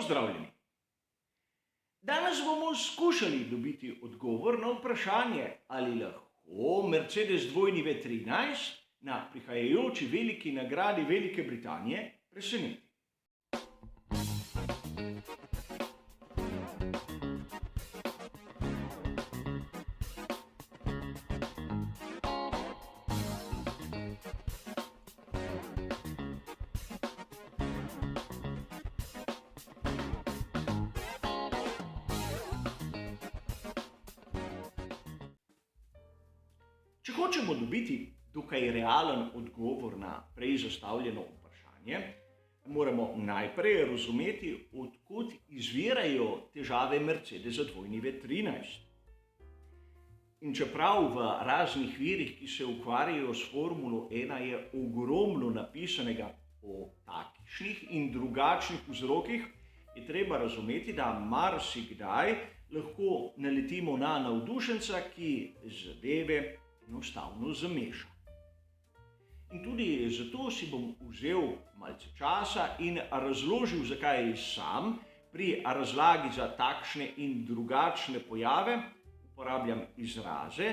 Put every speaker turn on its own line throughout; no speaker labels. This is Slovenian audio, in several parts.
Pozdravljeni! Danes bomo skušali dobiti odgovor na vprašanje, ali lahko Mercedes dvojni V13 na prihajajoči veliki nagradi Velike Britanije preseneti. Če hočemo dobiti dokaj realen odgovor na prej zastavljeno vprašanje, moramo najprej razumeti, od kod izvirajo težave Mercedesa dvojni V13. In čeprav v raznih virih, ki se ukvarjajo s Formulo 1, je ogromno napisanega o takšnih in drugačnih vzrokih, je treba razumeti, da marsikdaj lahko naletimo na navdušenca, ki zadeve enostavno zameša. In tudi zato si bom vzel malce časa in razložil, zakaj sam pri razlagi za takšne in drugačne pojave uporabljam izraze,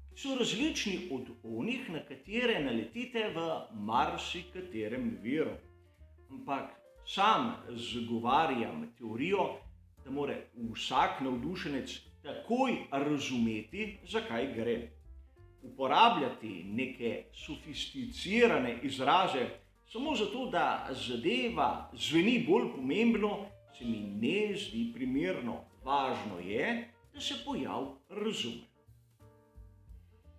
ki so različni od onih, na katere naletite v marsikaterem viru. Ampak sam zagovarjam teorijo, da mora vsak navdušenec takoj razumeti, zakaj gre. Uporabljati neke sofisticirane izraze samo zato, da zadeva zveni bolj pomembno, se mi ne zdi primerno. Važno je, da se pojav razume.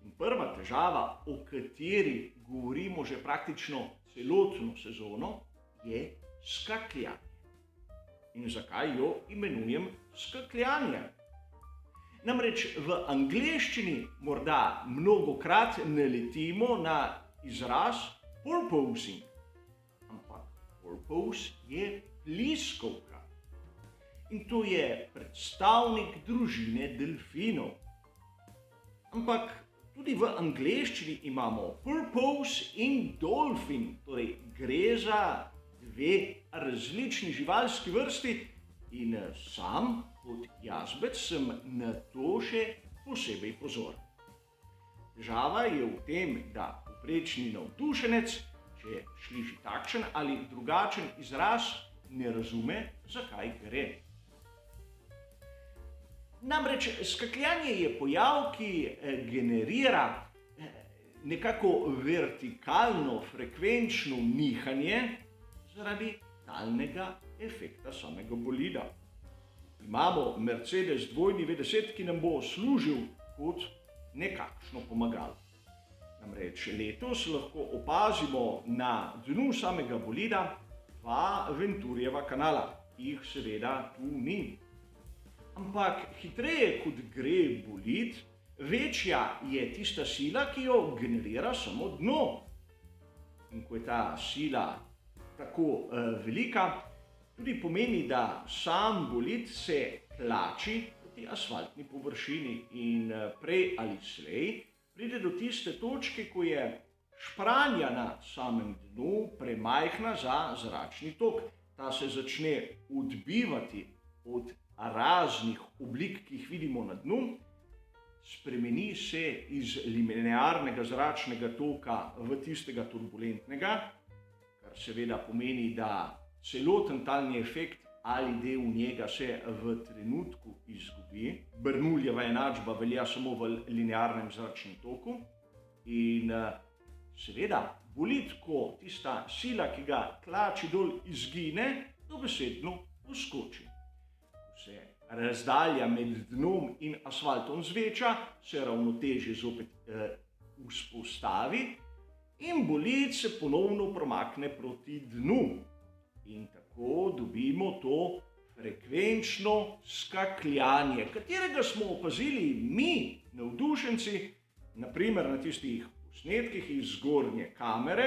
In prva težava, o kateri govorimo že praktično celotno sezono, je skakljanje. In zakaj jo imenujem skakljanje? Namreč v angleščini morda mnogokrat naletimo na izraz porpoising, ampak porpoise je pliskavka. In to je predstavnik družine delfinov. Ampak tudi v angleščini imamo porpoise in dolphin, torej gre za dve različni živalski vrsti in sam kot jazbec sem na to še posebej pozoren. Težava je v tem, da povprečni navdušenec, če sliši takšen ali drugačen izraz, ne razume, zakaj gre. Namreč skakljanje je pojav, ki generira nekako vertikalno frekvenčno nihanje zaradi talnega efekta samega bolida. Imamo Mercedes dvojni V10, ki nam bo služil kot nekakšno pomagalo. Namreč letos lahko opazimo na dnu samega bolida dva Venturijeva kanala. Jih seveda tu ni. Ampak hitreje kot gre bolid, večja je tista sila, ki jo generira samo dno. In ko je ta sila tako velika, tudi pomeni, da sam bolid se tlači proti asfaltni površini in prej ali slej pride do tiste točke, ko je špranja na samem dnu premajhna za zračni tok. Ta se začne odbivati od raznih oblik, ki jih vidimo na dnu, spremeni se iz linearnega zračnega toka v tistega turbulentnega, kar seveda pomeni, da celoten talni efekt ali del njega se v trenutku izgubi. Bernoullijeva enačba velja samo v linearnem zračnem toku in seveda bolid, ko tista sila, ki ga tlači dol, izgine, dobesedno poskoči. Ko se razdalja med dnom in asfaltom zveča, se ravnotežje zopet vzpostavi in bolid se ponovno premakne proti dnu. In tako dobimo to frekvenčno skakljanje, katerega smo opazili mi, navdušenci, naprimer na tistih posnetkih iz zgornje kamere,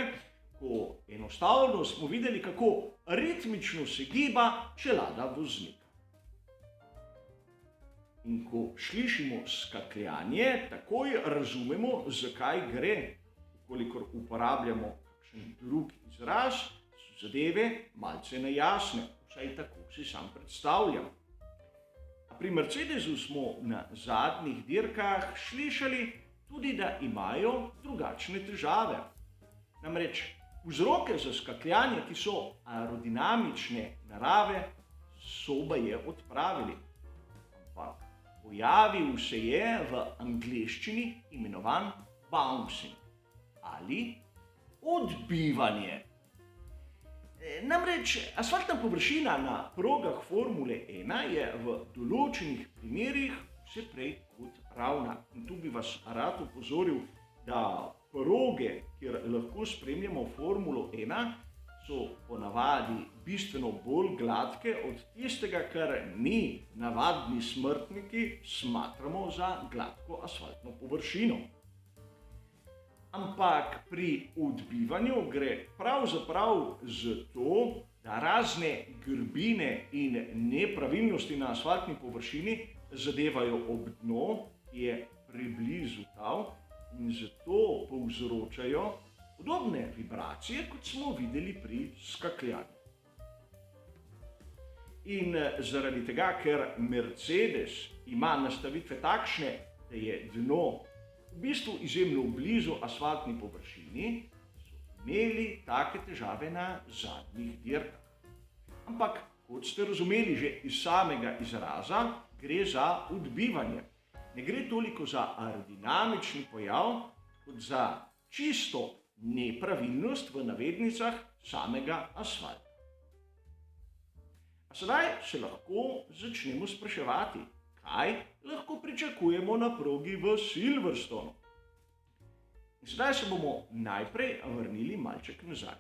ko enostavno smo videli, kako ritmično se giba čelada voznika. In ko slišimo skakljanje, takoj razumemo, zakaj gre. Kolikor uporabljamo kakšen drug izraz, so zadeve malce nejasne. V vsaj tako si sam predstavljam. Pri Mercedesu smo na zadnjih dirkah slišali tudi, da imajo drugačne težave. Namreč vzroke za skakljanje, ki so aerodinamične narave, so baje odpravili. Ampak pojavil se je v angleščini imenovan bouncing ali odbivanje. Namreč asfaltna površina na progah Formule 1 je v določenih primerih vse prej kot ravna. In tu bi vas rad opozoril, da proge, kjer lahko spremljamo Formulo 1, so ponavadi bistveno bolj gladke od tistega, kar mi, navadni smrtniki, smatramo za gladko asfaltno površino. Ampak pri odbivanju gre pravzaprav za to, da razne grbine in nepravilnosti na asfaltni površini zadevajo ob dno, ki je preblizu tal, in zato povzročajo podobne vibracije, kot smo videli pri skakljanju. In zaradi tega, ker Mercedes ima nastavitve takšne, da je dno v bistvu izjemno blizu asfaltni površini, so imeli take težave na zadnjih dirkah. Ampak, kot ste razumeli že iz samega izraza, gre za odbivanje. Ne gre toliko za aerodinamični pojav, kot za čisto nepravilnost v navednicah samega asfalta. A sedaj se lahko začnemo spraševati, kaj lahko pričakujemo na progi v Silverstonu. In sedaj se bomo najprej vrnili malček nazaj.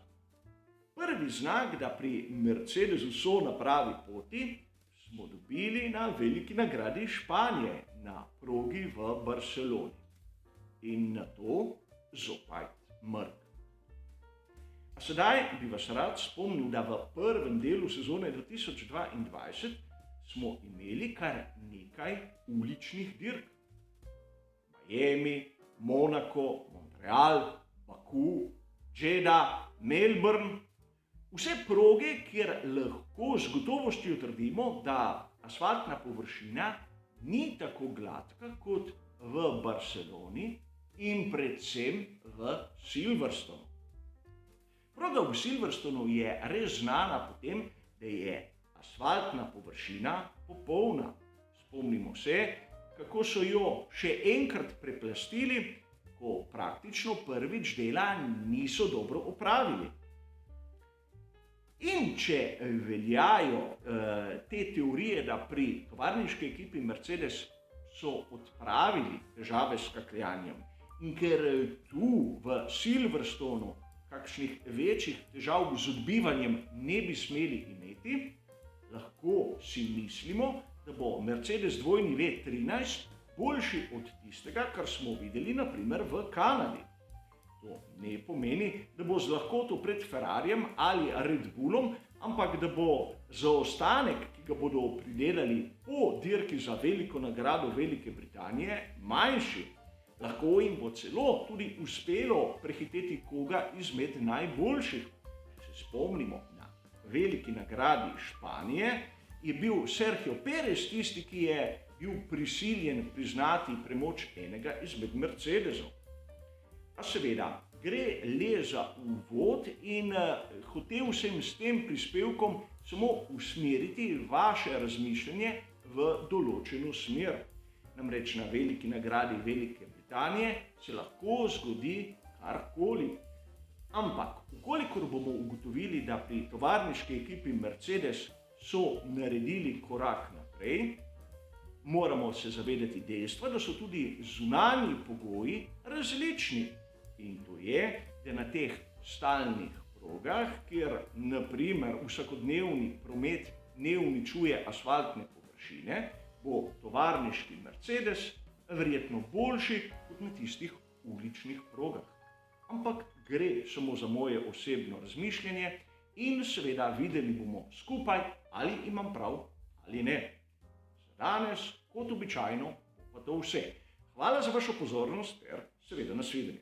Prvi znak, da pri Mercedesu so na pravi poti, smo dobili na veliki nagradi Španije na progi v Barceloni. In na to zopet mrk. A sedaj bi vas rad spomnil, da v prvem delu sezone 2022 smo imeli kar nekaj uličnih dirk. Miami, Monako, Montreal, Baku, Jeddah, Melbourne. Vse proge, kjer lahko z gotovostjo trdimo, da asfaltna površina ni tako gladka kot v Barceloni in predvsem v Silverstonu. Proga v Silverstonu je res znana po tem, da je asfaltna površina popolna. Spomnimo se, kako so jo še enkrat preplastili, ko praktično prvič dela niso dobro opravili. In če veljajo te teorije, da pri tovarniški ekipi Mercedes so odpravili težave s skakljanjem in ker tu v Silverstonu kakšnih večjih težav z odbivanjem ne bi smeli imeti, lahko si mislimo, da bo Mercedes dvojni V13 boljši od tistega, kar smo videli naprimer v Kanadi. To ne pomeni, da bo z lahkoto pred Ferrarijem ali Red Bullom, ampak da bo zaostanek, ki ga bodo pridelali po dirki za veliko nagrado Velike Britanije, manjši. Lahko jim bo celo tudi uspelo prehiteti koga izmed najboljših. Če se spomnimo na veliki nagradi Španije, je bil Sergio Perez tisti, ki je bil prisiljen priznati premoč enega izmed Mercedesov. Pa seveda, gre le za uvod in hotel sem s tem prispevkom samo usmeriti vaše razmišljanje v določeno smer. Namreč na veliki nagradi Velike Britanije se lahko zgodi karkoli. Ampak, ukolikor bomo ugotovili, da pri tovarniški ekipi Mercedes so naredili korak naprej, moramo se zavedati dejstva, da so tudi zunanji pogoji različni. In to je, da na teh stalnih progah, kjer naprimer vsakodnevni promet ne uničuje asfaltne površine, bo tovarniški Mercedes verjetno boljši kot na tistih uličnih progah. Ampak gre samo za moje osebno razmišljanje in seveda videli bomo skupaj, ali imam prav ali ne. Za danes, kot običajno, pa to vse. Hvala za vašo pozornost ter seveda nasvidenje.